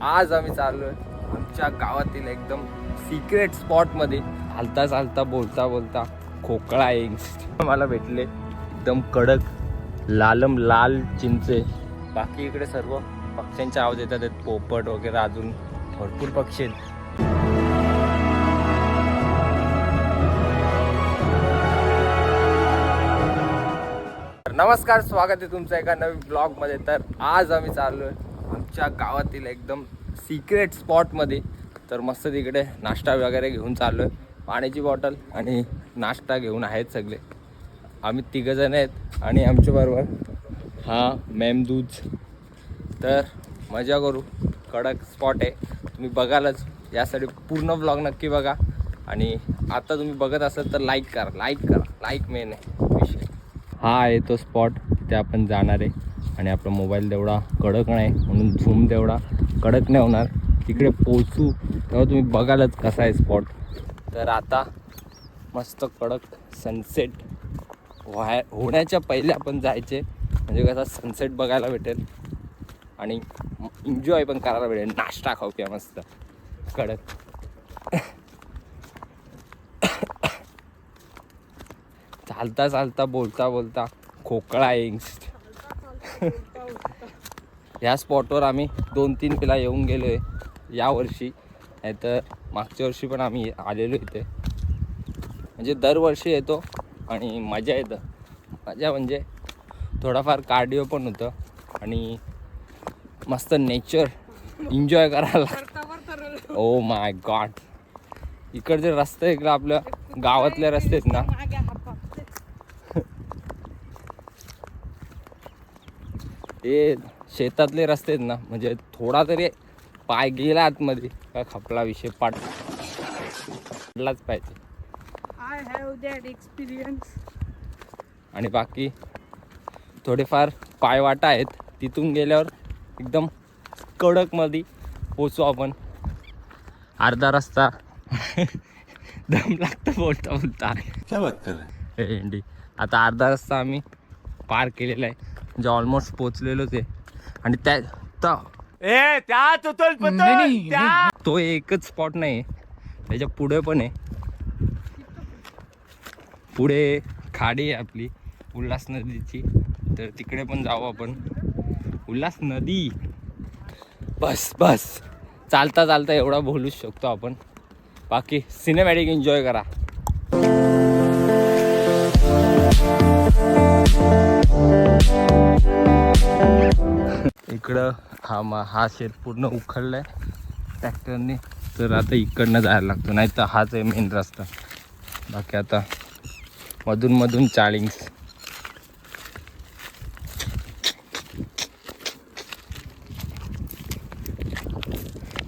आज आम्ही चाललोय आमच्या गावातील एकदम सिक्रेट स्पॉट मध्ये. चालता चालता बोलता बोलता खोकळा एक मला भेटले, एकदम कडक लालम लाल चिंचे. बाकी इकडे सर्व पक्ष्यांचे आवाज येतात, पोपट वगैरे, अजून भरपूर पक्षी आहेत. नमस्कार, स्वागत आहे तुमचं एका नवीन ब्लॉगमध्ये. तर आज आम्ही चाललोय आमच्या गावातील एकदम सिक्रेट स्पॉटमध्ये. तर मस्त तिकडे नाश्ता वगैरे घेऊन चाललोय, पाण्याची बॉटल आणि नाश्ता घेऊन आहेत सगळे. आम्ही तिघंजण आहेत आणि आमच्याबरोबर हा मेमदूज. तर मजा करू, कडक स्पॉट आहे, तुम्ही बघालच. यासाठी पूर्ण ब्लॉग नक्की बघा. आणि आता तुम्ही बघत असाल तर लाईक करा, लाईक मेन आहे विषय. हा आहे तो स्पॉट, तिथे आपण जाणार आहे. आणि आपला मोबाईल तेवढा कडक नाही म्हणून झूम तेवढा कडक नाही होणार. तिकडे पोचू तेव्हा तुम्ही बघालच कसा आहे स्पॉट. तर आता मस्त कडक सनसेट होण्याच्या पहिले आपण जायचे, म्हणजे कसा सनसेट बघायला भेटेल आणि एन्जॉय पण करायला भेटेल. नाश्ता खाऊया मस्त कडक. चालता चालता बोलता बोलता खोकळा एक. ह्या स्पॉटवर आम्ही 2-3 वेळा येऊन गेलो आहे यावर्षी, नाही तर मागच्या वर्षी पण आम्ही आलेलो इथे. म्हणजे दरवर्षी येतो आणि मजा येतं. मजा म्हणजे थोडाफार कार्डिओ पण होतं आणि मस्त नेचर एन्जॉय करायला. ओ माय गॉड, इकडचे रस्ते इकडे आपल्या गावातले रस्ते आहेत ना, हे शेतातले रस्ते आहेत ना, म्हणजे थोडा तरी पाय गेला आतमध्ये का खपला विषय, पाडलाच पाहिजे. I have that experience. आणि बाकी थोडेफार पायवाटा आहेत, तिथून गेल्यावर एकदम कडकमध्ये पोचू आपण. अर्धा रस्ता दम लागतं बोलता बोलता. क्या बात कर रहे एंडी आता अर्धा रस्ता आम्ही पार केलेला आहे, म्हणजे ऑलमोस्ट पोचलेलोच आहे. आणि तो एकच स्पॉट नाही, त्याच्या पुढे पण आहे. पुढे खाडी आहे आपली उल्हास नदीची, तर तिकडे पण जाऊ आपण. उल्हास नदी, बस चालता चालता एवढा बोलूच शकतो आपण. बाकी सिनेमॅटिक एन्जॉय करा. इकडं हा शेत पूर्ण उखडलाय ट्रॅक्टरने, तर आता इकडनं जायला लागतो, नाही तर हाच आहे मेन रस्ता. बाकी आता मधून चाळिंग्स.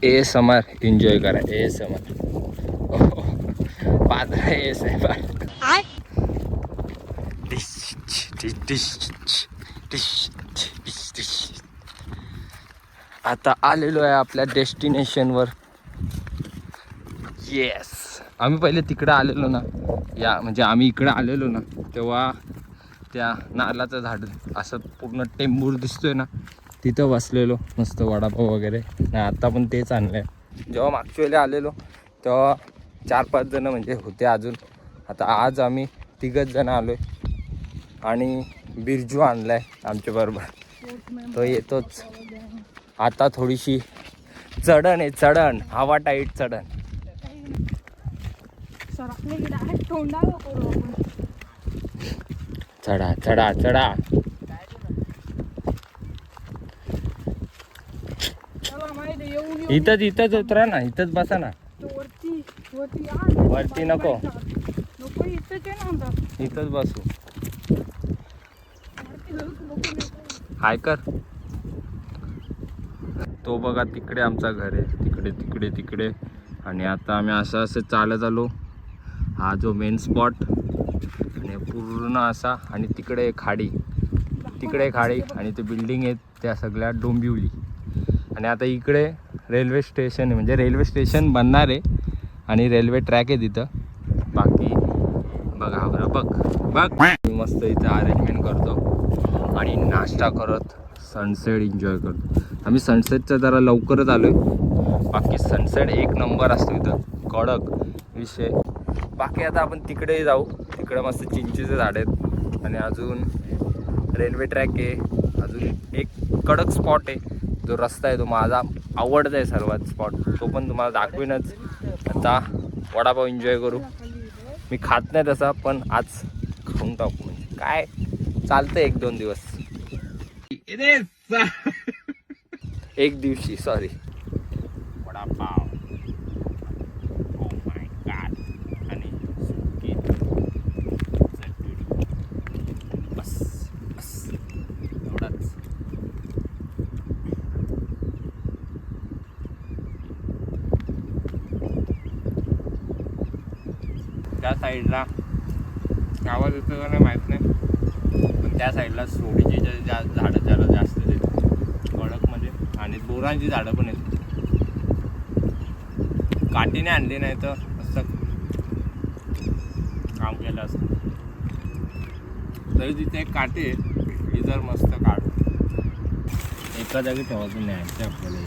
ASMR एन्जॉय करा, ASMR. पात्र ASMR. आता आलेलो आहे आपल्या डेस्टिनेशनवर. येस, आम्ही पहिले तिकडं आलेलो ना, म्हणजे आम्ही इकडं आलेलो ना, तेव्हा त्या नारळाचं झाड असं पूर्ण टेंबूर दिसतोय ना, तिथं बसलेलो मस्त वडापाव वगैरे. नाही आता पण तेच आणलं आहे. जेव्हा मागच्या वेळेला आलेलो तेव्हा 4-5 जण म्हणजे होते अजून. आता आज आम्ही 3 जण आलो आहे आणि बिरजू आणला आहे आमच्याबरोबर, तो येतोच. आता थोडीशी चढण हवा टाईट चढण. चढा. इथंच उतरा ना, इथंच बसा ना. वरती नको, इथंच बसू. हाय कर. तो बघा तिकडे आमचा घर आहे, तिकडे. आणि आता आम्ही असं चालत आलो. हा जो मेन स्पॉट आणि पूर्ण असा, आणि तिकडे खाडी आणि ते बिल्डिंग आहेत त्या सगळ्या डोंबिवली. आणि आता इकडे रेल्वे स्टेशन आहे, म्हणजे रेल्वे स्टेशन बनणार आहे आणि रेल्वे ट्रॅक आहे तिथं. बाकी बघा बघ मस्त इथं अरेंजमेंट करतो आणि नाश्ता करत सनसेट एन्जॉय करतो. आम्ही सनसेटचा जरा लवकरच आलोय. बाकी सनसेट एक नंबर असतो इथं, कडक विषय. बाकी आता आपण तिकडे जाऊ. तिकडे मस्त चिंचेचे झाड आहेत आणि अजून रेल्वे ट्रॅक आहे. अजून एक कडक स्पॉट आहे, जो रस्ता आहे तो माझा आवडता आहे सर्वात स्पॉट, तो पण तुम्हाला दाखवीनच. आता वडापाव एन्जॉय करू. मी खात नाही तसा, पण आज खाऊन टाकू. म्हणजे काय चालतं 1-2 दिवस, एक दिवशी sorry. Vada pav, oh my God. आणि सुकी चटणी. बस बस एवढाच. त्या साईडला आवाज येतो का नाही माहीत नाही, पण त्या साईडला सोडीची ज्या झाडं ज्याला जास्त आहेत कडकमध्ये, आणि बोरांची झाडं पण आहेत. काठीने आणली नाही तर असं काम केलं असतं. तरी तिथे एक काठी आहे, ही जर मस्त काढ एका जागी ठेवायचं नाही ते आपल्याला.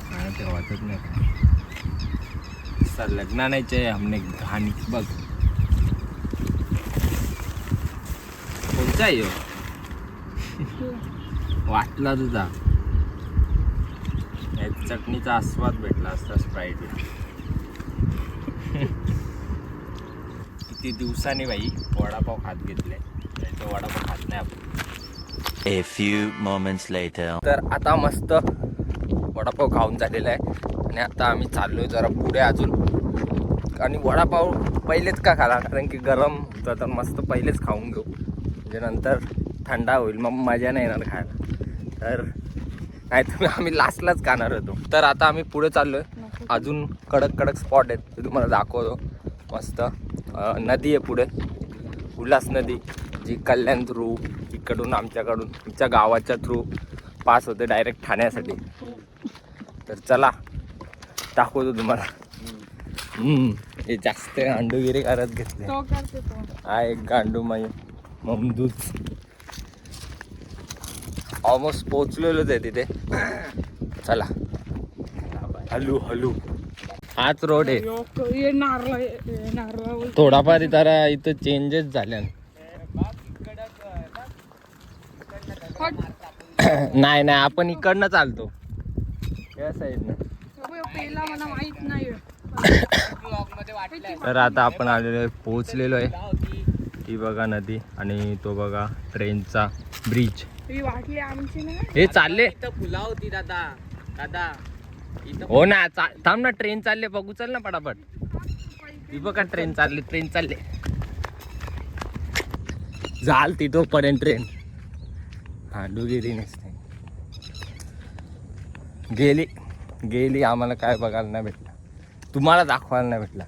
काय ठेवायचंच नाही काय सर, लग्ना नाही चाहिए हमने घाणी. बघ कोणता आहे वाटला तुझा. चटणीचा आस्वाद भेटला असता स्प्राईट. किती दिवसांनी बाई वडापाव खात घेतले, तर वडापाव खात नाही आपण. A few moments later. तर आता मस्त वडापाव खाऊन झालेला आहे आणि आता आम्ही चाललोय जरा पुढे अजून. आणि वडापाव पहिलेच का खाला, कारण की गरम होतं तर मस्त पहिलेच खाऊन घेऊ, म्हणजे नंतर थंडा होईल, मग मजा नाही येणार खायला. तर नाही तर आम्ही लास्टलाच खाणार होतो. तर आता आम्ही पुढे चाललोय. अजून कडक कडक स्पॉट आहेत ते तुम्हाला दाखवतो. मस्त नदी आहे पुढे, उल्हास नदी, जी कल्याण थ्रू इकडून आमच्याकडून आमच्या गावाच्या थ्रू पास होते डायरेक्ट ठाण्यासाठी. तर चला दाखवतो तुम्हाला. हे जास्त गांडूगिरी करत घेतले. हा एक गांडू माई ममदूच. ऑलमोस्ट पोचलेलोच आहे तिथे. चला हलू हलू. हाच रोड आहे. ये नारळा थोडाफार जरा इथं चेंजेस झाल्या. नाही नाही आपण इकडनं चालतो या साईडनं. पहिला मला माहित नाही. तर आता आपण आलेलो पोहोचलेलो आहे. ती बघा नदी आणि तो बघा ट्रेनचा ब्रिज. ही वाटली आमची ना. हे चालले इथं फुला होती दादा. दादा इथं हो ना. थांब ना, ट्रेन चालले बघू. चल ना पटापट. ती बघा ट्रेन चालली, ट्रेन चालले. झाल तिथोपर्यंत ट्रेन. हांडूगिरी नसते. गेली गेली. आम्हाला काय बघायला नाही भेटलं, तुम्हाला दाखवायला नाही भेटला.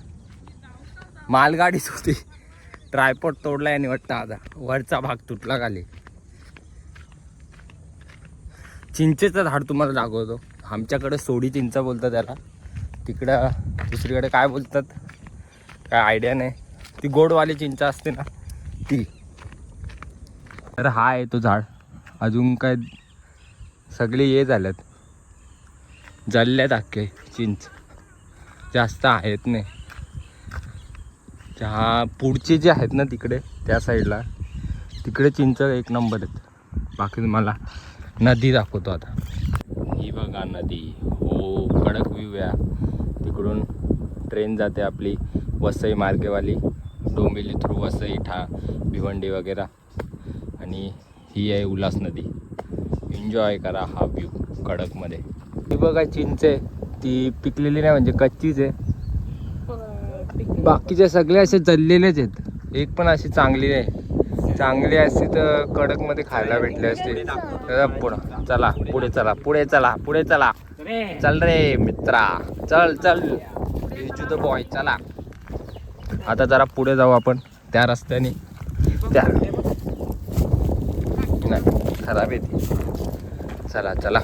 मालगाडीच होती, ट्रायपॉड तोडला आणि वाटतं आता वरचा भाग तुटला खाली. चिंचेचं झाड तुम्हाला दाखवतो. आमच्याकडे सोडी चिंच बोलतात त्याला, तिकडं दुसरीकडे काय बोलतात काय आयडिया नाही. ती गोडवाली चिंच असते ना ती. तर हा आहे तो झाड. अजून काय सगळे हे झाल्यात, जळल्यात अख्खे. चिंच जास्त आहेत नाही. हा पुढचे जे आहेत ना तिकडे त्या साईडला, तिकडे चिंच एक नंबर आहेत. बाकी तुम्हाला नदी दाखवतो आता. ही बघा नदी. हो कडक व्ह्यू आहे. तिकडून ट्रेन जाते आपली वसई मार्गेवाली, डोंबिवली थ्रू वसई, भिवंडी वगैरे. आणि ही आहे उल्हास नदी. एन्जॉय करा हा व्ह्यू कडकमध्ये. ही बघा चिंच आहे, ती पिकलेली नाही म्हणजे कच्चीच आहे. बाकीचे सगळे असे जळलेलेच आहेत. एक पण अशी चांगली नाही. चांगली असती तर कडकमध्ये खायला भेटले असते. पुढं चला, पुढे चला, पुढे चला, पुढे चला. चल रे मित्रा, चल चल द बॉय. चला आता जरा पुढे जाऊ आपण त्या रस्त्याने. त्या नाही खराब येते. चला चला.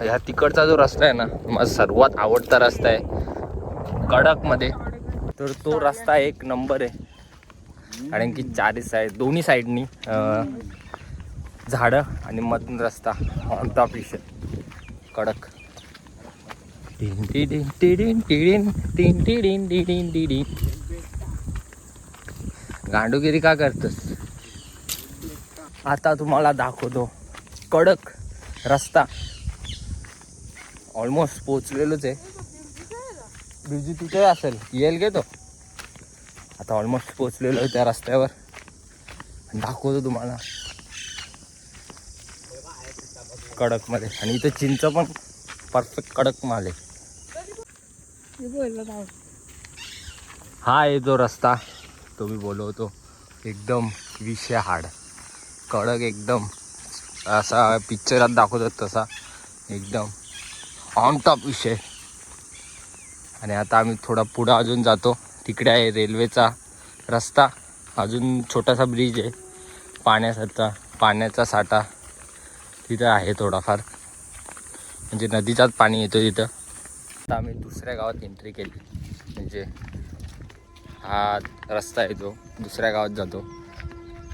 ह्या तिकडचा जो रस्ता आहे ना, माझा सर्वात आवडता रस्ता आहे कडकमध्ये. तर तो रस्ता एक नंबर आहे, कारण की चारी साईड दोन्ही साईडनी झाडं आणि मधून रस्ता ऑन टॉप विषय कडक. Tin टिडिन टिडिन टिडिन tin टिडिन टिडिन टिडिन. गांडूगिरी का करतोस? आता तुम्हाला दाखवतो कडक रस्ता. ऑलमोस्ट पोचलेलोच आहे. बिजू तिथे असेल, येईल घेतो. आता ऑलमोस्ट पोचलेलो आहे त्या रस्त्यावर. दाखवतो तुम्हाला कडक मध्ये. आणि इथे चिंच पण परफेक्ट कडक माल आहे. हा आहे जो रस्ता तो मी बोलवतो. एकदम विषय हाड कडक, एकदम असा पिक्चरात दाखवतात तसा एकदम ऑन टॉप विषय. आणि आता आम्ही थोडा पुढं अजून जातो. तिकडे आहे रेल्वेचा रस्ता. अजून छोटासा ब्रिज आहे पाण्याचा. पाण्याचा साठा तिथं आहे थोडाफार, म्हणजे नदीचाच पाणी येतो तिथं. आता आम्ही दुसऱ्या गावात एंट्री केली. म्हणजे हा रस्ता आहे जो दुसऱ्या गावात जातो.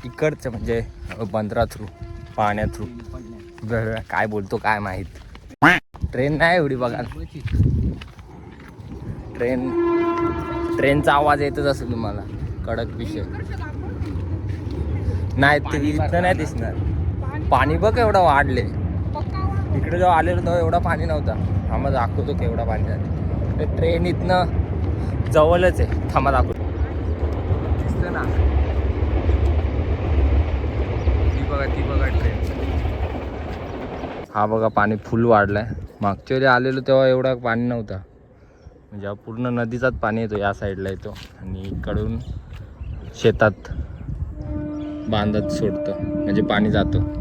इकडचं म्हणजे बंदरा थ्रू, पाण्या थ्रू. काय बोलतो काय माहीत. ट्रेन नाही एवढी बघा. ट्रेनचा आवाज येतच असेल तुम्हाला. कडक विषय नाही ते इथं नाही दिसणार. पाणी बघ एवढं वाढले. इकडे जेव्हा आलेलो तेव्हा एवढा पाणी नव्हता. थांबा दाखवतो केवढा पाणी झालं. ते ट्रेन इथनं जवळच आहे. थांबा दाखवतो. दिसतं ना ती बघा ट्रेन. हा बघा पाणी फुल वाढलाय. मागच्या वेळी आलेलो तेव्हा एवढा पाणी नव्हता. म्हणजे पूर्ण नदीचाच पाणी येतो या साईडला येतो आणि इकडून शेतात बांधत सोडतो म्हणजे पाणी जातं.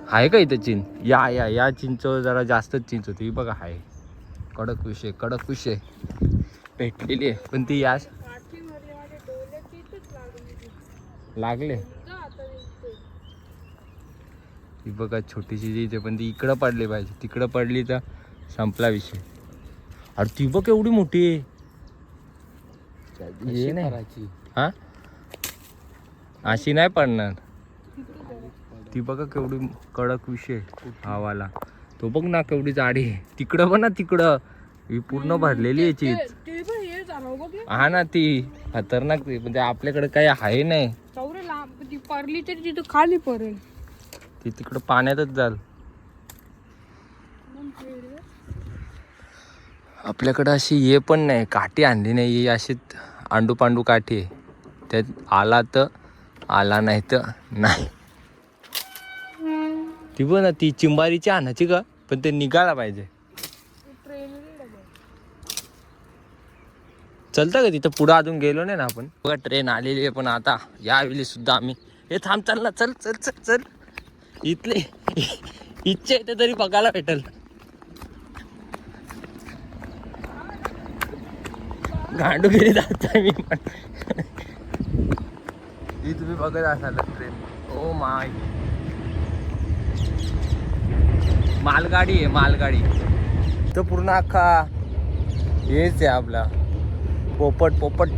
आहे का इथं चिंच? या चिंचवर जरा जास्तच चिंच होती. बघा आहे. कडक विषय भेटलेली आहे. पण ती या लागले ती बघा छोटीशी जी इथे. पण ती इकडं पडली पाहिजे. तिकडं पडली तर संपला विषय. अरे ती बघ एवढी मोठी आहे. हे नाही हा अशी नाही पडणार. ती बघा केवढी कडक विषय. हवाला तो बघ ना केवढी जाडी आहे. तिकडं बघ ना तिकडं ही पूर्ण भरलेली आहे चीज. हा ना ती खतरनाक. म्हणजे आपल्याकडे काही आहे नाही. पडली तरी तिथं खाली पडेल. ती तिकडं पाण्यातच जाल. आपल्याकडं अशी ये पण नाही. काठी आणली नाही. ही अशी आंडू पांडू काठी आहे. त्यात आला तर आला, नाही तर नाही. ती बघ ना ती चिंबारीची आणायची का? पण ते निघायला पाहिजे. चलतं का तिथं पुढं? अजून गेलो नाही ना आपण. बघा ट्रेन आलेली आहे. पण आता यावेळी सुद्धा आम्ही हे थांब चाल ना. चल चल चल चल. इथले इच्छा येते तरी बघायला भेटल. गांडूगिरी जातोय मी पण. ही तुम्ही बघत असाल ट्रेन. ओ माय मालगाडी आहे मालगाडी. तो पूर्ण अख्खा हेच आहे आपला पोपट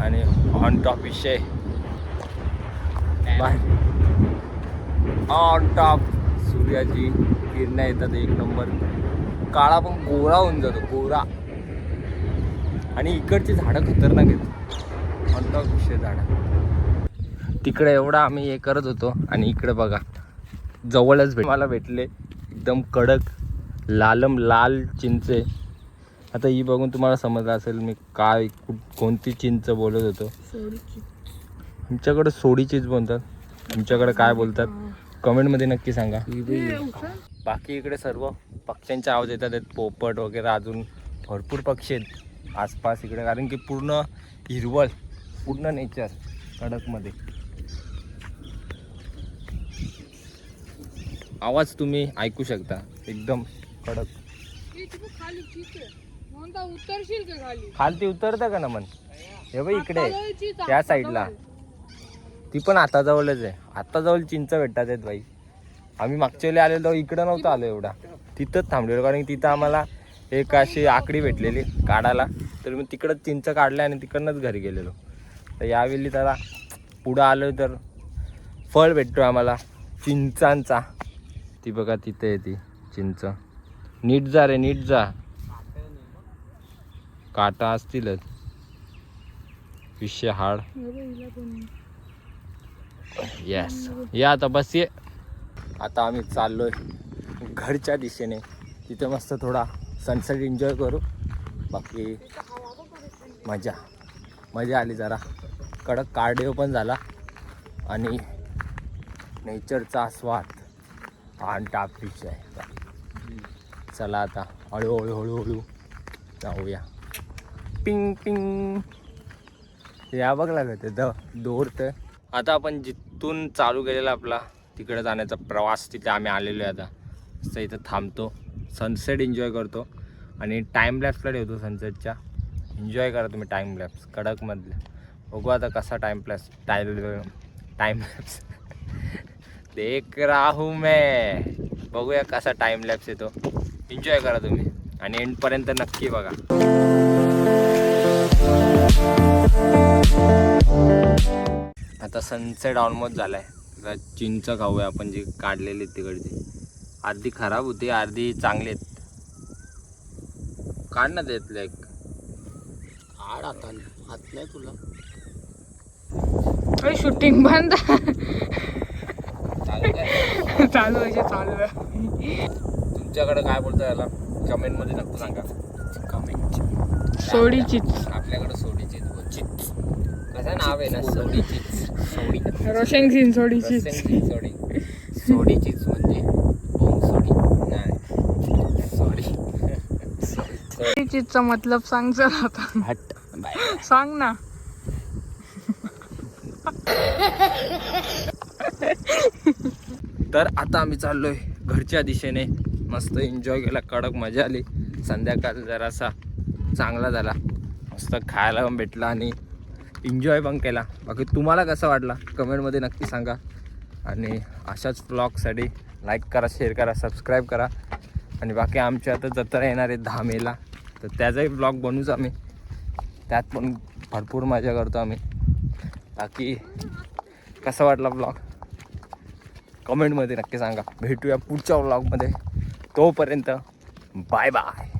आणि ऑन टॉप विषय ऑन टॉप सूर्याची किरणं येतात एक नंबर. काळा पण गोरा होऊन जातो गोरा. आणि इकडची झाडं खतरनाक आहेत. ऑन टॉप विषय झाडं. तिकडे एवढा आम्ही हे करत होतो आणि इकडे बघा जवळच मला भेटले एकदम कडक लाल चिंचे. आता ही बघून तुम्हाला समजलं असेल मी काय कोणती चिंच बोलत होतो. आमच्याकडे सोडी चिंच बोलतात. तुमच्याकडे काय बोलतात कमेंटमध्ये नक्की सांगा. बाकी इकडे सर्व पक्ष्यांचे आवाज येतात. पोपट वगैरे अजून भरपूर पक्षी आहेत आसपास इकडे. कारण की पूर्ण हिरवळ, पूर्ण नेचर कडकमध्ये. आवाज तुम्ही ऐकू शकता एकदम कडक. खालती उतरतं का ना मन? हे बघ इकडे त्या साईडला ती पण हाताजवळच आहे. हाताजवळ चिंच भेटतात आहेत बाई. आम्ही मागच्या वेळी आलेलो इकडं नव्हतं आलो एवढा. तिथंच थांबलेलो कारण की तिथं आम्हाला एक अशी आकडी भेटलेली काढायला. तर मी तिकडंच चिंच काढल्या आणि तिकडनंच घरी गेलेलो. तर यावेळी त्याला पुढं आलो तर फळ भेटतो आम्हाला चिंचांचा. ती बघा तिथे आहे ती चिंच. नीट जा रे, नीट जा, काटा असतीलच. विषय हाड. येस, या आता बस ये. आता आम्ही चाललोय घरच्या दिशेने. तिथे मस्त थोडा सनसेट एन्जॉय करू. बाकी मजा आली जरा. कडक कार्डिओ पण झाला आणि नेचरचा आस्वाद आणि टापीच आहे. चला आता हळूहळू जाऊया. पिंग पिंग या बघ लागत दोरतं. आता आपण जिथून चालू केलेला आपला तिकडे जाण्याचा प्रवास, तिथे आम्ही आलेलो आहे. आता असं इथं थांबतो, सनसेट एन्जॉय करतो आणि टाईम लॅप्सला ठेवतो सनसेटच्या. एन्जॉय करा तुम्ही टाईम लॅप्स कडकमधले. बघू आता कसा टाईम लॅप्स देख रहा हूँ मैं. बघूया कसा टाईम लॅप्स येतो. एन्जॉय करा तुम्ही आणि एंडपर्यंत नक्की बघा. आता सनसेट ऑलमोस्ट झालाय. आता चिंच खाऊया आपण जी काढलेली तिकडची. अर्धी खराब होती, अर्धी चांगली आहेत. काढ ना त्यातलं एक. काढ आता, हात नाही तुला. शूटिंग बंद. चालू आहे. चालू आहे. तुमच्याकडे काय बोलतो याला कमेंट मध्ये नक्की सांगा. कमेंट. सोडीचीच. आपल्याकडे सोडीचीच. कसं नाव आहे ना, सोडीचीच. सोडी रोशन सिंग सोडीचीच. सोडी सोडीचीच म्हणजे बोंग सोडी नाही. सोडीचीचा मतलब सांग चल आता. हट बाय. सांग ना. तर आता आम्ही चाललोय घरच्या दिशेने. मस्त एन्जॉय केला, कडक मजा आली. संध्याकाळ जरासा चांगला झाला, मस्त खायला पण भेटला आणि एन्जॉय पण केला. बाकी तुम्हाला कसं वाटला कमेंटमध्ये नक्की सांगा. आणि अशाच ब्लॉगसाठी लाईक करा, शेअर करा, सबस्क्राईब करा. आणि बाकी आमच्या आता जत्रा येणार आहे 10 मेला, तर त्याचाही ब्लॉग बनवूच आम्ही. त्यात पण भरपूर मजा करतो आम्ही. बाकी कसा वाटला ब्लॉग कमेंटमध्ये नक्की सांगा. भेटूया पुढच्या ब्लॉगमध्ये. तोपर्यंत बाय बाय.